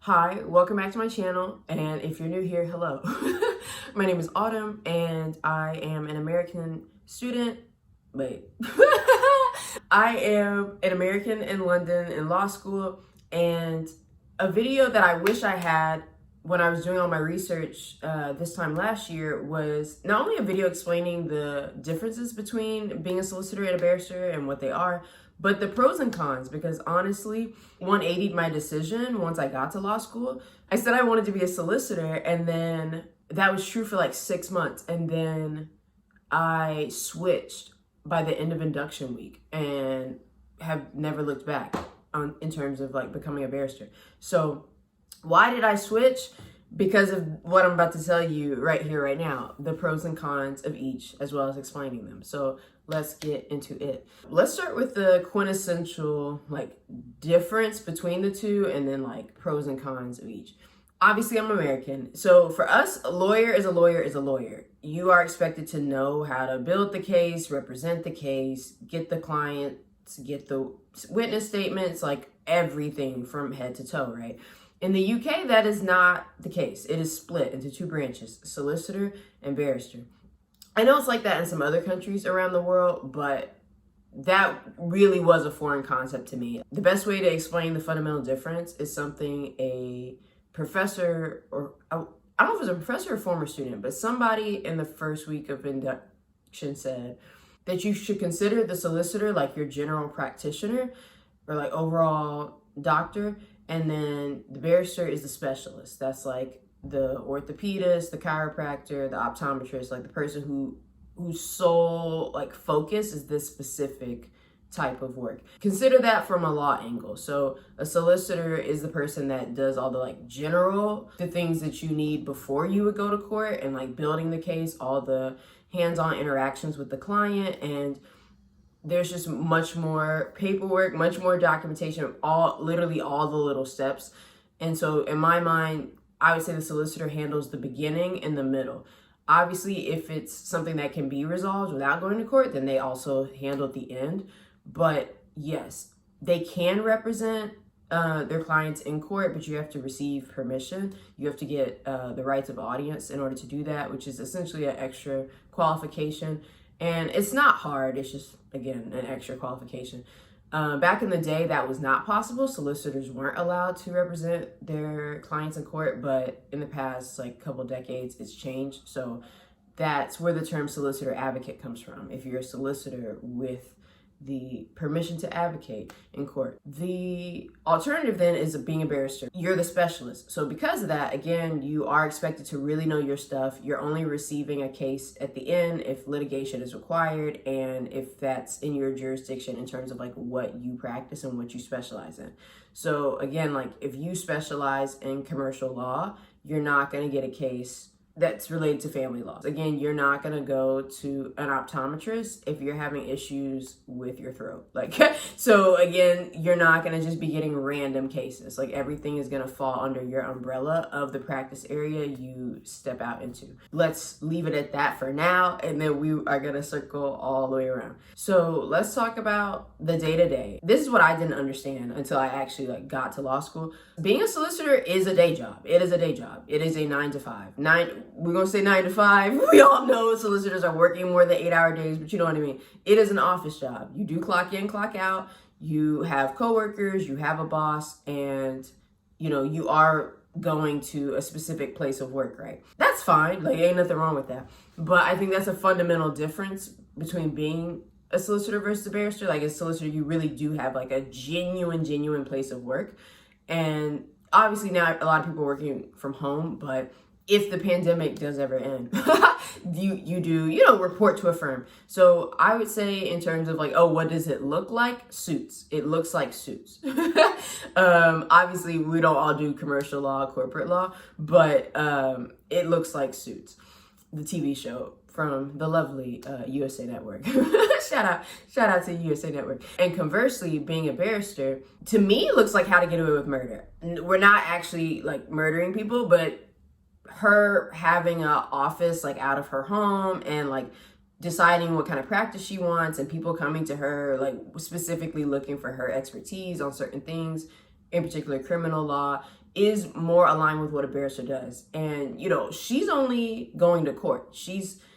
Hi, welcome back to my channel, and if you're new here, hello. My name is Autumn, and I am an American student. Wait. I am an American in London in law school, and a video that I wish I had when I was doing all my research this time last year was not only a video explaining the differences between being a solicitor and a barrister and what they are, but the pros and cons, because honestly, 180'd my decision once I got to law school. I said I wanted to be a solicitor, and then that was true for like 6 months. And then I switched by the end of induction week and have never looked back in terms of like becoming a barrister. So why did I switch? Because of what I'm about to tell you right here, right now, the pros and cons of each, as well as explaining them. So let's get into it. Let's start with the quintessential like difference between the two, and then like pros and cons of each. Obviously, I'm American. So for us, a lawyer is a lawyer is a lawyer. You are expected to know how to build the case, represent the case, get the client, get the witness statements, like everything from head to toe, right? In the UK, that is not the case. It is split into two branches, solicitor and barrister. I know it's like that in some other countries around the world, but that really was a foreign concept to me. The best way to explain the fundamental difference is something a professor, or I don't know if it was a professor or former student, but somebody in the first week of induction said that you should consider the solicitor like your general practitioner or like overall doctor, and then the barrister is the specialist. That's like the orthopedist, the chiropractor, the optometrist, like the person whose sole like focus is this specific type of work. Consider that from a law angle. So a solicitor is the person that does all the like the things that you need before you would go to court, and like building the case, all the hands-on interactions with the client, and there's just much more paperwork, much more documentation, literally all the little steps. And so in my mind, I would say the solicitor handles the beginning and the middle. Obviously, if it's something that can be resolved without going to court, then they also handle the end. But yes, they can represent their clients in court, but you have to receive permission. You have to get the rights of audience in order to do that, which is essentially an extra qualification. And it's not hard, it's just, again, an extra qualification. Back in the day, that was not possible. Solicitors weren't allowed to represent their clients in court, but in the past, like couple decades, it's changed. So that's where the term solicitor advocate comes from. If you're a solicitor with the permission to advocate in court. The alternative then is being a barrister. You're the specialist. So because of that, again, you are expected to really know your stuff. You're only receiving a case at the end if litigation is required, and if that's in your jurisdiction in terms of like what you practice and what you specialize in. So again, like if you specialize in commercial law, you're not going to get a case that's related to family laws. Again, you're not going to go to an optometrist if you're having issues with your throat. Like, so again, you're not going to just be getting random cases. Like everything is going to fall under your umbrella of the practice area you step out into. Let's leave it at that for now, and then we are going to circle all the way around. So let's talk about the day-to-day. This is what I didn't understand until I actually like got to law school. Being a solicitor is a day job. It is a day job. It is a 9 to 5. We're going to say 9 to 5. We all know solicitors are working more than 8-hour days, but you know what I mean. It is an office job. You do clock in, clock out. You have coworkers, you have a boss, and you know, you are going to a specific place of work, right? That's fine. Like ain't nothing wrong with that. But I think that's a fundamental difference between being a solicitor versus a barrister. Like a solicitor, you really do have like a genuine place of work. And obviously now a lot of people are working from home, but if the pandemic does ever end, you do, you know, report to a firm. So I would say in terms of like, oh, what does it look like? Suits. It looks like suits. Obviously we don't all do commercial law, corporate law, but it looks like Suits, the TV show from the lovely USA Network. shout out to USA Network. And conversely, being a barrister, to me, looks like How to Get Away with Murder. We're not actually like murdering people, but her having an office like out of her home and like deciding what kind of practice she wants, and people coming to her like specifically looking for her expertise on certain things, in particular criminal law, is more aligned with what a barrister does. And, you know, she's only going to court.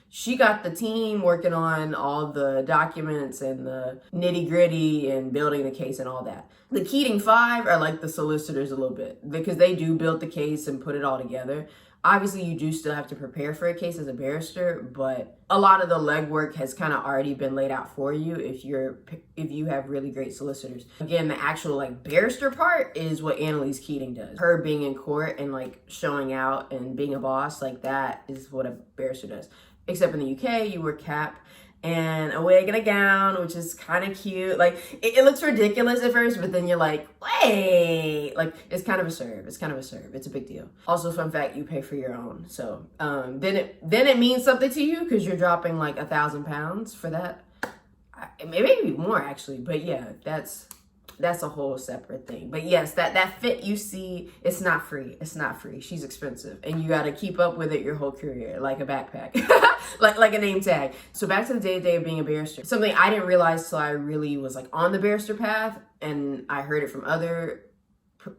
She got the team working on all the documents and the nitty gritty and building the case and all that. The Keating Five are like the solicitors a little bit because they do build the case and put it all together. Obviously, you do still have to prepare for a case as a barrister, but a lot of the legwork has kind of already been laid out for you if you have really great solicitors. Again, the actual like barrister part is what Annalise Keating does. Her being in court and like showing out and being a boss, like that is what a barrister does. Except in the UK, you wear cap and a wig and a gown, which is kind of cute. Like, it looks ridiculous at first, but then you're like, wait, like, it's kind of a serve. It's kind of a serve. It's a big deal. Also, fun fact, you pay for your own. So, then it means something to you because you're dropping like 1,000 pounds for that. Maybe more actually, but yeah, that's a whole separate thing. But yes, that fit you see, it's not free. It's not free. She's expensive. And you got to keep up with it your whole career, like a backpack, like a name tag. So back to the day-to-day of being a barrister. Something I didn't realize till I really was like on the barrister path, and I heard it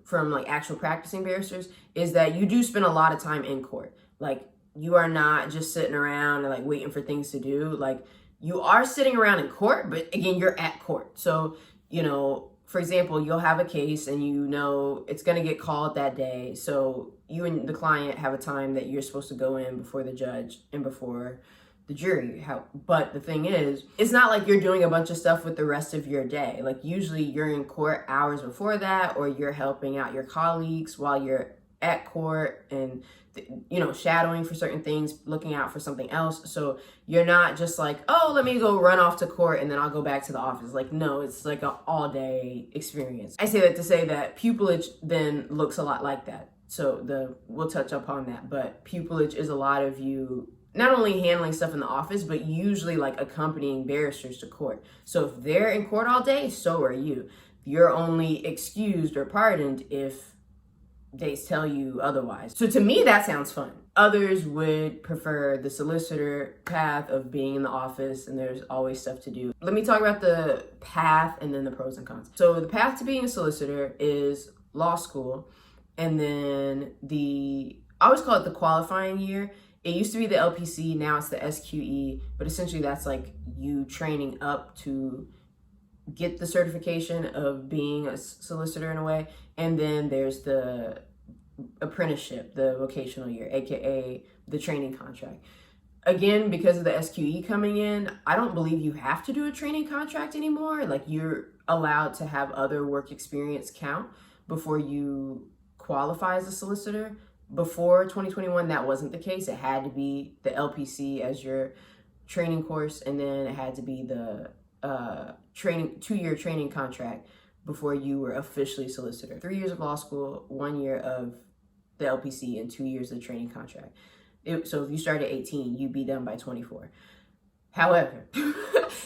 from like actual practicing barristers, is that you do spend a lot of time in court. Like, you are not just sitting around and like waiting for things to do. Like, you are sitting around in court, but again, you're at court. So, you know, for example, you'll have a case and you know it's going to get called that day. So you and the client have a time that you're supposed to go in before the judge and before the jury. But the thing is, it's not like you're doing a bunch of stuff with the rest of your day. Like, usually you're in court hours before that, or you're helping out your colleagues while you're at court and, you know, shadowing for certain things, looking out for something else. So you're not just like, oh, let me go run off to court and then I'll go back to the office. Like, no, it's like an all-day experience. I say that to say that pupillage then looks a lot like that. So we'll touch upon that, but pupillage is a lot of you not only handling stuff in the office, but usually like accompanying barristers to court. So if they're in court all day, so are you. You're only excused or pardoned if they tell you otherwise. So to me, that sounds fun. Others would prefer the solicitor path of being in the office and there's always stuff to do. Let me talk about the path and then the pros and cons. So the path to being a solicitor is law school, and then I always call it the qualifying year. It used to be the LPC, now it's the SQE, but essentially that's like you training up to get the certification of being a solicitor in a way. And then there's the apprenticeship, the vocational year, aka the training contract. Again, because of the SQE coming in, I don't believe you have to do a training contract anymore. Like, you're allowed to have other work experience count before you qualify as a solicitor. Before 2021, that wasn't the case. It had to be the LPC as your training course, and then it had to be the 2-year training contract before you were officially solicitor. 3 years of law school, 1 year of the LPC, and 2 years of the training contract. So if you start at 18, you'd be done by 24. However,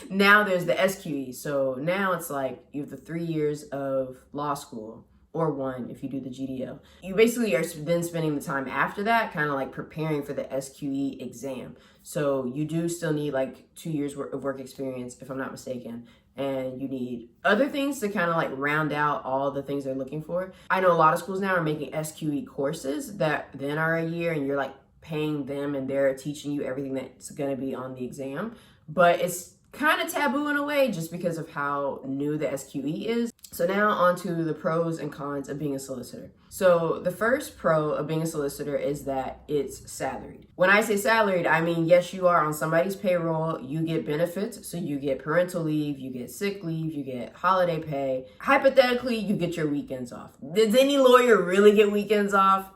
now there's the SQE. So now it's like you have the 3 years of law school, or 1 if you do the GDL. You basically are then spending the time after that kind of like preparing for the SQE exam. So you do still need like 2 years of work experience, if I'm not mistaken. And you need other things to kind of like round out all the things they're looking for. I know a lot of schools now are making SQE courses that then are a year, and you're like paying them and they're teaching you everything that's going to be on the exam. But it's kind of taboo in a way just because of how new the SQE is. So now on to the pros and cons of being a solicitor. So the first pro of being a solicitor is that it's salaried. When I say salaried, I mean, yes, you are on somebody's payroll, you get benefits. So you get parental leave, you get sick leave, you get holiday pay. Hypothetically, you get your weekends off. Does any lawyer really get weekends off?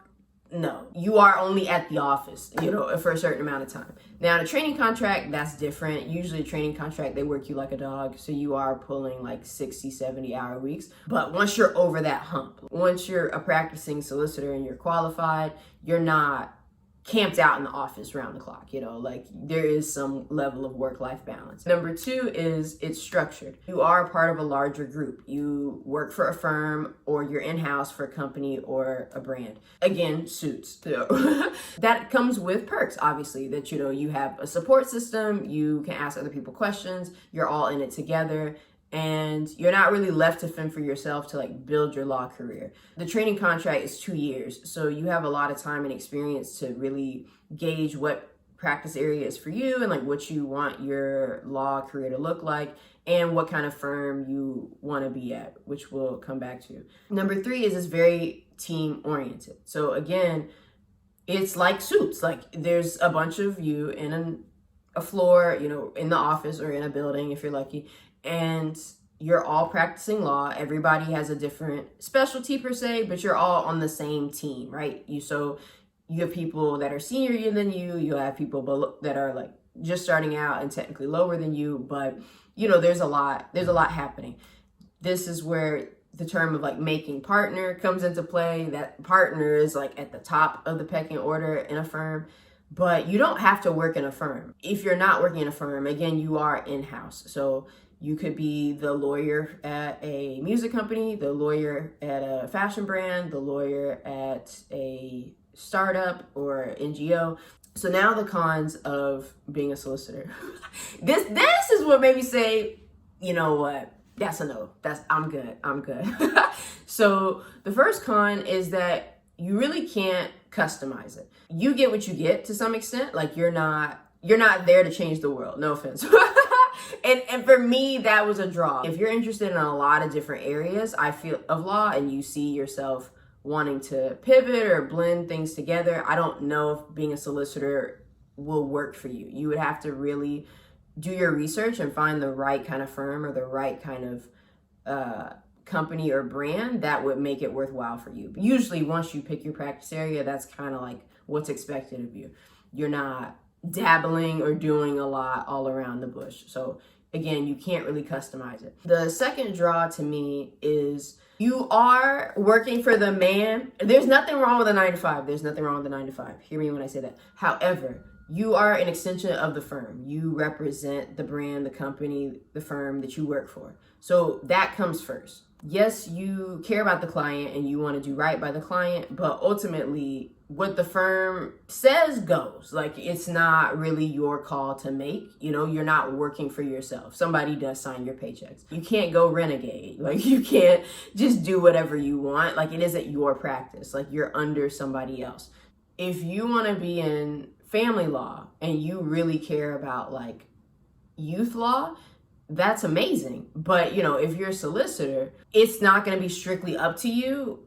No, you are only at the office, you know, for a certain amount of time. Now, the training contract, that's different. Usually a training contract, they work you like a dog. So you are pulling like 60, 70-hour weeks. But once you're over that hump, once you're a practicing solicitor and you're qualified, you're not camped out in the office round the clock, you know, like there is some level of work-life balance. Number 2 is it's structured. You are a part of a larger group. You work for a firm, or you're in-house for a company or a brand. Again, suits. That comes with perks, obviously, that, you know, you have a support system, you can ask other people questions, you're all in it together. and you're not really left to fend for yourself to like build your law career. The training contract is 2 years, so you have a lot of time and experience to really gauge what practice area is for you and like what you want your law career to look like and what kind of firm you want to be at, which we'll come back to. Number 3 is it's very team oriented. So again, it's like Suits. Like there's a bunch of you in a floor, you know, in the office or in a building if you're lucky, and you're all practicing law. Everybody has a different specialty per se, but you're all on the same team, right? You have people that are senior than you have people that are like just starting out and technically lower than you, but you know, there's a lot happening. This is where the term of like making partner comes into play. That partner is like at the top of the pecking order in a firm, but you don't have to work in a firm. If you're not working in a firm, again, you are in-house. So you could be the lawyer at a music company, the lawyer at a fashion brand, the lawyer at a startup or NGO. So now the cons of being a solicitor. This is what made me say, you know what? That's a no. I'm good. So the first con is that you really can't customize it. You get what you get to some extent. Like you're not there to change the world. No offense. And for me, that was a draw. If you're interested in a lot of different areas, I feel, of law, and you see yourself wanting to pivot or blend things together, I don't know if being a solicitor will work for you. You would have to really do your research and find the right kind of firm or the right kind of company or brand that would make it worthwhile for you. But usually once you pick your practice area, that's kind of like what's expected of you. You're not dabbling or doing a lot all around the bush. So again, you can't really customize it. The second draw to me is you are working for the man. There's nothing wrong with a 9 to 5. There's nothing wrong with a 9 to 5. Hear me when I say that. However, you are an extension of the firm. You represent the brand, the company, the firm that you work for. So that comes first. Yes, you care about the client and you want to do right by the client, but ultimately what the firm says goes. Like it's not really your call to make. You know, you're not working for yourself. Somebody does sign your paychecks. You can't go renegade. Like you can't just do whatever you want. Like it isn't your practice. Like you're under somebody else. If you want to be in family law and you really care about like youth law, that's amazing. But you know, if you're a solicitor, it's not going to be strictly up to you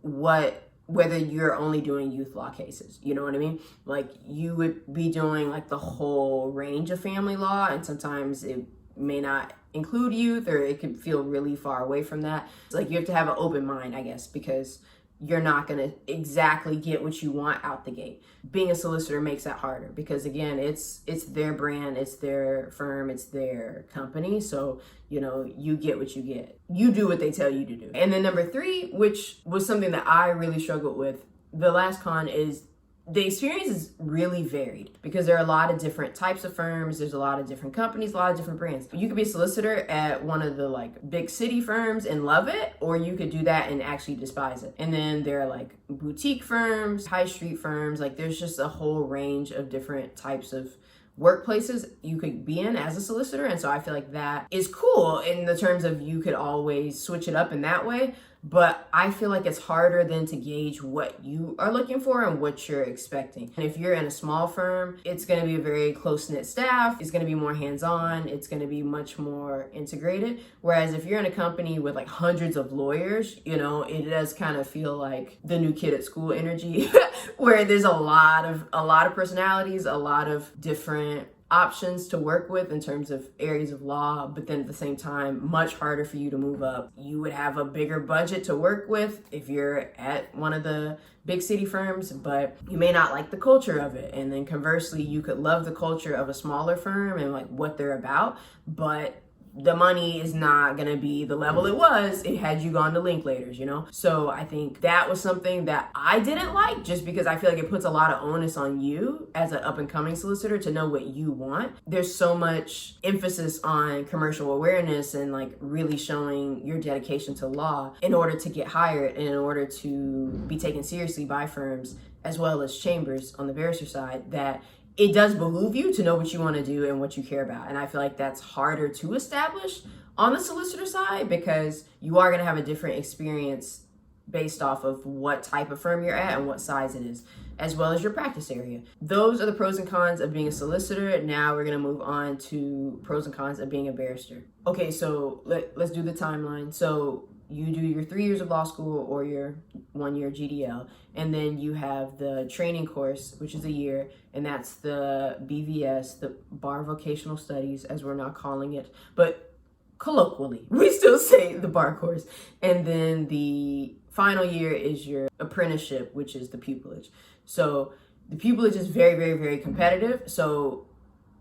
whether you're only doing youth law cases. You know what I mean? Like you would be doing like the whole range of family law, and sometimes it may not include youth, or it could feel really far away from that. It's like you have to have an open mind, I guess, because you're not going to exactly get what you want out the gate. Being a solicitor makes that harder because again, it's their brand, it's their firm, it's their company. So, you know, you get what you get. You do what they tell you to do. And then number 3, which was something that I really struggled with, the last con is the experience is really varied because there are a lot of different types of firms. There's a lot of different companies, a lot of different brands. You could be a solicitor at one of the like big city firms and love it, or you could do that and actually despise it. And then there are like boutique firms, high street firms. Like there's just a whole range of different types of workplaces you could be in as a solicitor. And so I feel like that is cool in the terms of you could always switch it up in that way. But I feel like it's harder then to gauge what you are looking for and what you're expecting. And if you're in a small firm, it's going to be a very close-knit staff. It's going to be more hands-on. It's going to be much more integrated. Whereas if you're in a company with like hundreds of lawyers, you know, it does kind of feel like the new kid at school energy where there's a lot of personalities, a lot of different options to work with in terms of areas of law, but then at the same time, much harder for you to move up. You would have a bigger budget to work with if you're at one of the big city firms, but you may not like the culture of it. And then conversely, you could love the culture of a smaller firm and like what they're about, but the money is not going to be the level it was had you gone to Linklaters, you know? So I think that was something that I didn't like just because I feel like it puts a lot of onus on you as an up and coming solicitor to know what you want. There's so much emphasis on commercial awareness and like really showing your dedication to law in order to get hired and in order to be taken seriously by firms as well as chambers on the barrister side, that it does behoove you to know what you want to do and what you care about. And I feel like that's harder to establish on the solicitor side, because you are going to have a different experience based off of what type of firm you're at and what size it is, as well as your practice area. Those are the pros and cons of being a solicitor. Now we're going to move on to pros and cons of being a barrister. Okay, so let's do the timeline. So you do your 3 years of law school or your 1 year GDL, and then you have the training course, which is a year, and that's the BVS, the Bar Vocational Studies, as we're not calling it, but colloquially, we still say the bar course. And then the final year is your apprenticeship, which is the pupillage. So the pupillage is very, very, very competitive. So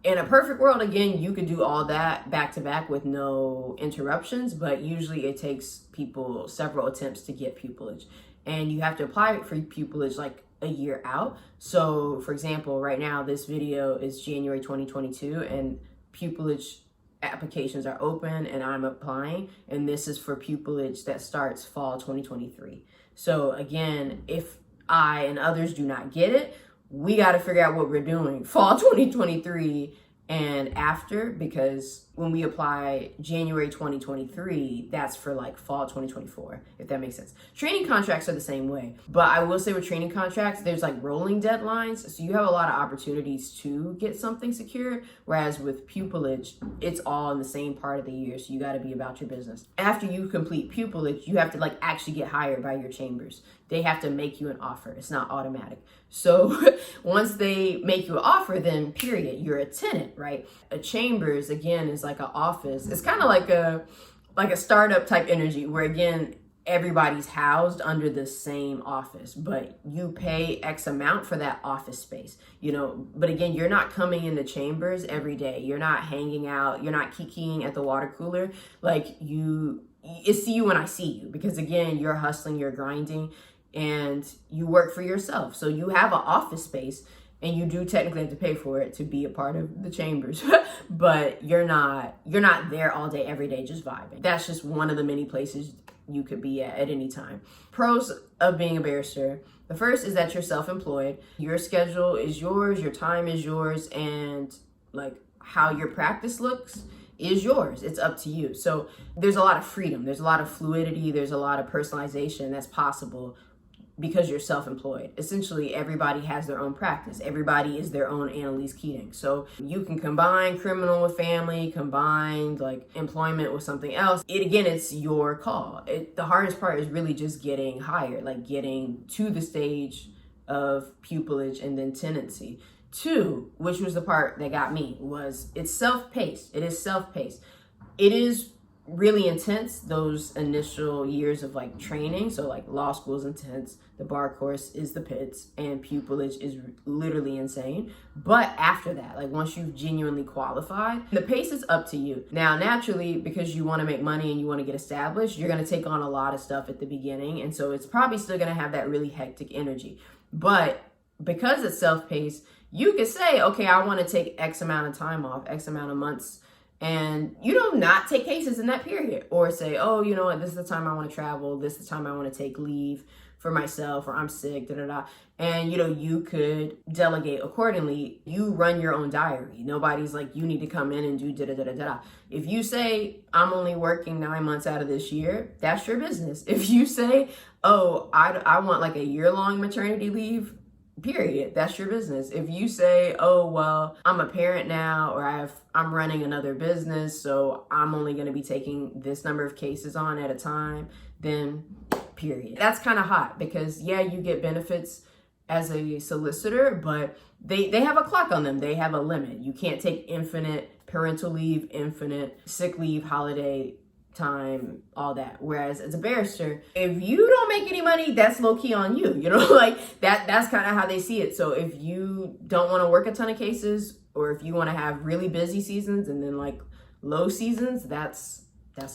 in a perfect world, again, you could do all that back to back with no interruptions, but usually it takes people several attempts to get pupillage. And you have to apply for pupillage like a year out. So for example, right now, this video is January 2022 and pupillage applications are open and I'm applying, and this is for pupillage that starts fall 2023. So again, if I and others do not get it, we got to figure out what we're doing fall 2023 and after, because when we apply January 2023, that's for like fall 2024, if that makes sense. Training contracts are the same way, but I will say with training contracts, there's like rolling deadlines. So you have a lot of opportunities to get something secured. Whereas with pupillage, it's all in the same part of the year. So you got to be about your business. After you complete pupillage, you have to like actually get hired by your chambers. They have to make you an offer. It's not automatic. So once they make you an offer, then period, you're a tenant, right? A chambers, again, is like an office. It's kind of like a startup type energy where, again, everybody's housed under the same office, but you pay X amount for that office space, you know. But again, you're not coming into chambers every day. You're not hanging out. You're not kikiing at the water cooler. Like it's see you when I see you, because again, you're hustling, you're grinding, and you work for yourself. So you have an office space, and you do technically have to pay for it to be a part of the chambers, but you're not there all day, every day, just vibing. That's just one of the many places you could be at any time. Pros of being a barrister. The first is that you're self-employed. Your schedule is yours, your time is yours, and like how your practice looks is yours. It's up to you. So there's a lot of freedom. There's a lot of fluidity. There's a lot of personalization that's possible because you're self-employed. Essentially, everybody has their own practice. Everybody is their own Annalise Keating. So you can combine criminal with family, combine like employment with something else. It's your call. The hardest part is really just getting hired, like getting to the stage of pupillage and then tenancy. Two, which was the part that got me, was it's self-paced. It is self-paced. It is really intense, those initial years of like training. So like law school is intense, the bar course is the pits, and pupillage is literally insane. But after that, like once you've genuinely qualified, the pace is up to you. Now, naturally, because you want to make money and you want to get established, you're going to take on a lot of stuff at the beginning. And so it's probably still going to have that really hectic energy. But because it's self-paced, you can say, okay, I want to take X amount of time off, X amount of months, and not take cases in that period, or say, oh, you know what, this is the time I want to travel, this is the time I want to take leave for myself, or I'm sick, and you could delegate accordingly. You run your own diary. Nobody's like, you need to come in and do If you say, I'm only working 9 months out of this year, that's your business. If you say, oh, I want like a year-long maternity leave, period, that's your business. If you say, oh, well, I'm a parent now, or I'm running another business, so I'm only going to be taking this number of cases on at a time, then period. That's kind of hot, because yeah, you get benefits as a solicitor, but they have a clock on them. They have a limit. You can't take infinite parental leave, infinite sick leave, holiday time, all that. Whereas as a barrister, if you don't make any money, that's low key on you, like that's kind of how they see it. So if you don't want to work a ton of cases, or if you want to have really busy seasons and then like low seasons, that's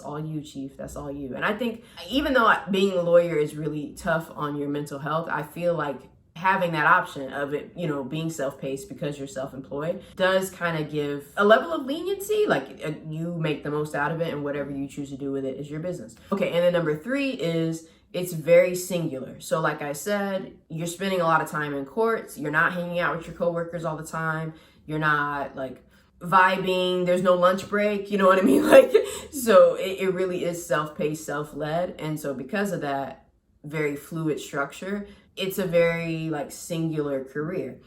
all you, chief. That's all you. And I think even though being a lawyer is really tough on your mental health, I feel like having that option of it, being self-paced because you're self-employed, does kind of give a level of leniency. Like you make the most out of it, and whatever you choose to do with it is your business. Okay, and then number 3 is it's very singular. So like I said, you're spending a lot of time in courts. You're not hanging out with your coworkers all the time. You're not like vibing. There's no lunch break. You know what I mean? Like, so it really is self-paced, self-led. And so because of that very fluid structure, it's a very like singular career.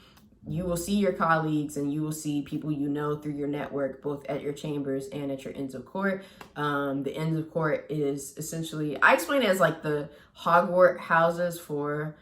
You will see your colleagues and you will see people you know through your network, both at your chambers and at your ends of court. The ends of court is essentially, I explain it as like the Hogwarts houses for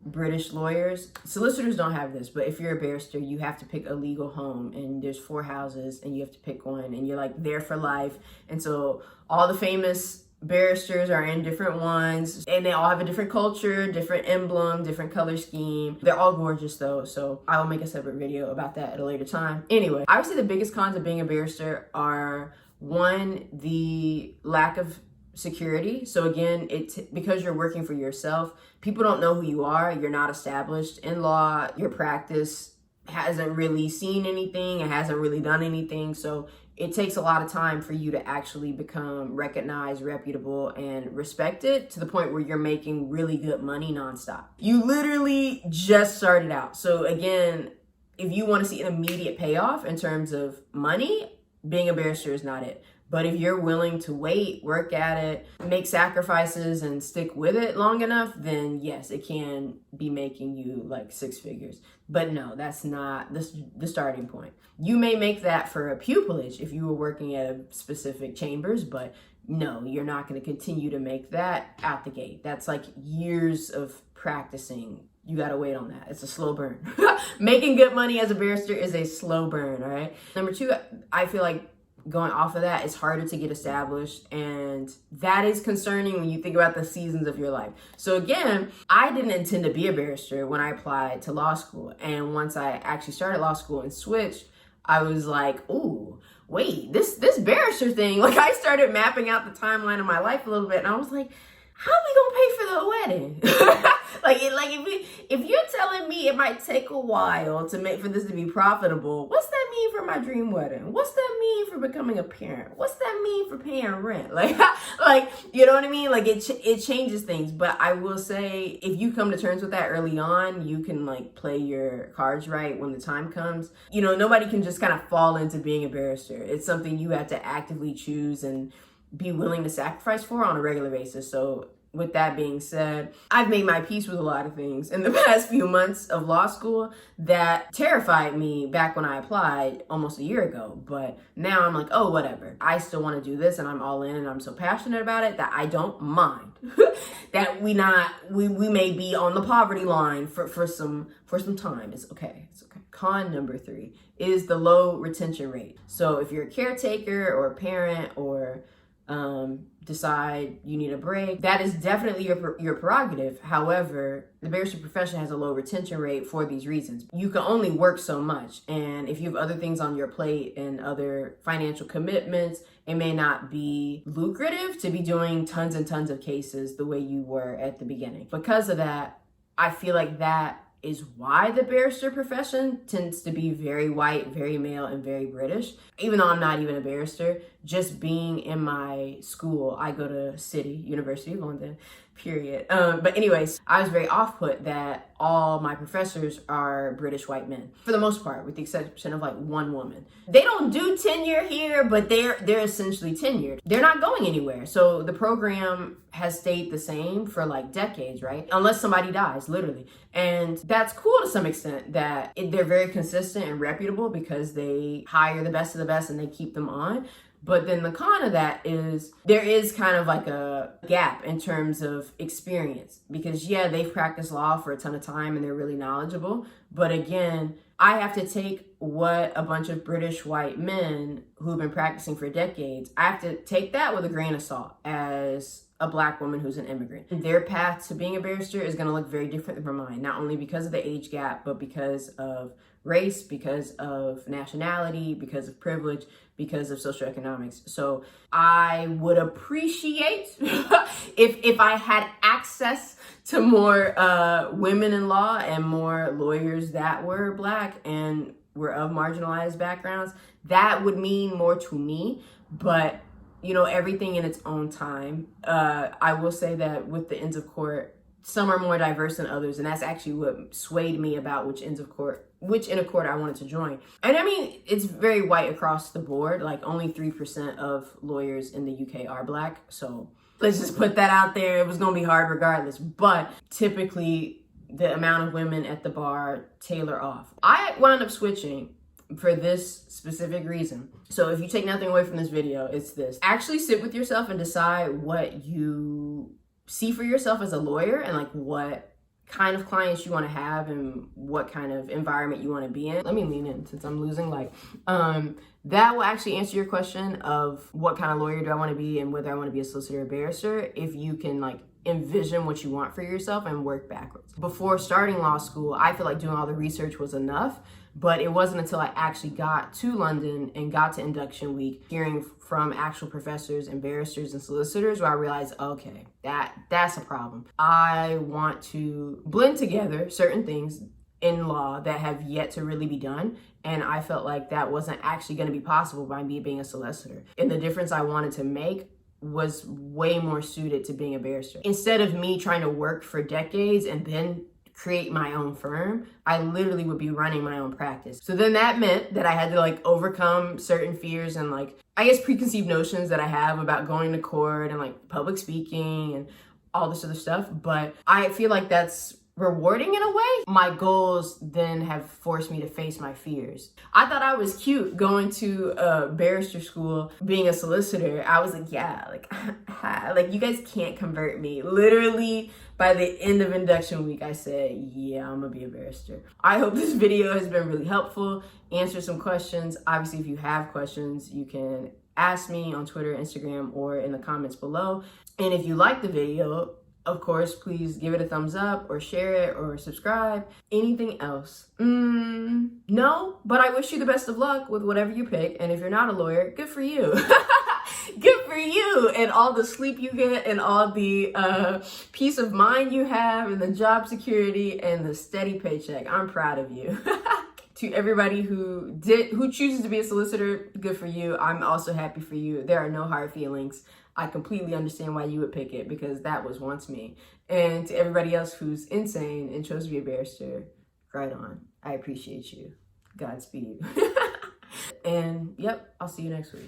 British lawyers. Solicitors don't have this, but if you're a barrister, you have to pick a legal home, and there's 4 houses and you have to pick one, and you're like there for life. And so all the famous barristers are in different ones, and they all have a different culture, different emblem, different color scheme. They're all gorgeous though, so I will make a separate video about that at a later time. Anyway, I would say the biggest cons of being a barrister are, one, the lack of security. So again, because you're working for yourself, people don't know who you are. You're not established in law. Your practice hasn't really seen anything. It hasn't really done anything. So it takes a lot of time for you to actually become recognized, reputable, and respected to the point where you're making really good money nonstop. You literally just started out. So again, if you want to see an immediate payoff in terms of money, being a barrister is not it. But if you're willing to wait, work at it, make sacrifices, and stick with it long enough, then yes, it can be making you like 6 figures. But no, that's not the starting point. You may make that for a pupillage if you were working at a specific chambers, but no, you're not going to continue to make that out the gate. That's like years of practicing. You got to wait on that. It's a slow burn. Making good money as a barrister is a slow burn, all right? Number 2, I feel like going off of that, it's harder to get established, and that is concerning when you think about the seasons of your life. So again, I didn't intend to be a barrister when I applied to law school, and once I actually started law school and switched, I was like, ooh, wait, this barrister thing, like I started mapping out the timeline of my life a little bit, and I was like, how are we gonna pay for the wedding? If you're telling me it might take a while for this to be profitable, what's that mean for my dream wedding? What's that mean for becoming a parent? What's that mean for paying rent? Like you know what I mean? Like it changes things. But I will say, if you come to terms with that early on, you can like play your cards right when the time comes. You know, nobody can just kind of fall into being a barrister. It's something you have to actively choose and be willing to sacrifice for on a regular basis. So with that being said, I've made my peace with a lot of things in the past few months of law school that terrified me back when I applied almost a year ago. But now I'm like, oh, whatever. I still want to do this, and I'm all in, and I'm so passionate about it that I don't mind that we may be on the poverty line for some time. It's okay. It's okay. Con number 3 is the low retention rate. So if you're a caretaker or a parent or decide you need a break, that is definitely your prerogative. However, the barrister profession has a low retention rate for these reasons. You can only work so much, and if you have other things on your plate and other financial commitments, it may not be lucrative to be doing tons and tons of cases the way you were at the beginning. Because of that, I feel like that is why the barrister profession tends to be very white, very male, and very British. Even though I'm not even a barrister, just being in my school, I go to City, University of London, period. But anyways, I was very off-put that all my professors are British white men, for the most part, with the exception of like one woman. They don't do tenure here, but they're essentially tenured. They're not going anywhere. So the program has stayed the same for like decades, right? Unless somebody dies, literally. And that's cool to some extent that they're very consistent and reputable because they hire the best of the best and they keep them on. But then the con of that is there is kind of like a gap in terms of experience, because yeah, they've practiced law for a ton of time and they're really knowledgeable. But again, I have to take what a bunch of British white men who've been practicing for decades, I have to take that with a grain of salt as a Black woman who's an immigrant. Their path to being a barrister is going to look very different from mine, not only because of the age gap, but because of race, because of nationality, because of privilege, because of socioeconomics. So I would appreciate if I had access to more women in law and more lawyers that were Black and were of marginalized backgrounds. That would mean more to me. But you know, everything in its own time. I will say that with the ends of court, some are more diverse than others, and that's actually what swayed me about which ends of court, which inner court I wanted to join. And I mean, it's very white across the board. Like only 3% of lawyers in the UK are Black. So let's just put that out there. It was gonna be hard regardless, but typically the amount of women at the bar tailor off. I wound up switching for this specific reason. So if you take nothing away from this video, it's this. Actually sit with yourself and decide what you see for yourself as a lawyer, and like what kind of clients you want to have and what kind of environment you want to be in. Let me lean in since I'm losing light. That will actually answer your question of what kind of lawyer do I want to be and whether I want to be a solicitor or barrister, if you can like envision what you want for yourself and work backwards. Before starting law school, I feel like doing all the research was enough, but it wasn't until I actually got to London and got to induction week, hearing from actual professors and barristers and solicitors, where I realized, okay, that's a problem. I want to blend together certain things in law that have yet to really be done, and I felt like that wasn't actually going to be possible by me being a solicitor. And the difference I wanted to make was way more suited to being a barrister. Instead of me trying to work for decades and then create my own firm, I literally would be running my own practice. So then that meant that I had to like overcome certain fears and like, I guess, preconceived notions that I have about going to court and like public speaking and all this other stuff. But I feel like that's rewarding in a way. My goals then have forced me to face my fears. I thought I was cute going to a barrister school, being a solicitor. I was like, yeah, like you guys can't convert me. Literally by the end of induction week, I said, yeah, I'm gonna be a barrister. I hope this video has been really helpful. Answer some questions. Obviously, if you have questions, you can ask me on Twitter, Instagram, or in the comments below. And if you like the video, of course, please give it a thumbs up or share it or subscribe. Anything else? No, but I wish you the best of luck with whatever you pick. And if you're not a lawyer, good for you. Good for you, and all the sleep you get and all the peace of mind you have and the job security and the steady paycheck. I'm proud of you. To everybody who chooses to be a solicitor, good for you. I'm also happy for you. There are no hard feelings. I completely understand why you would pick it, because that was once me. And to everybody else who's insane and chose to be a barrister, right on. I appreciate you. Godspeed. And yep, I'll see you next week.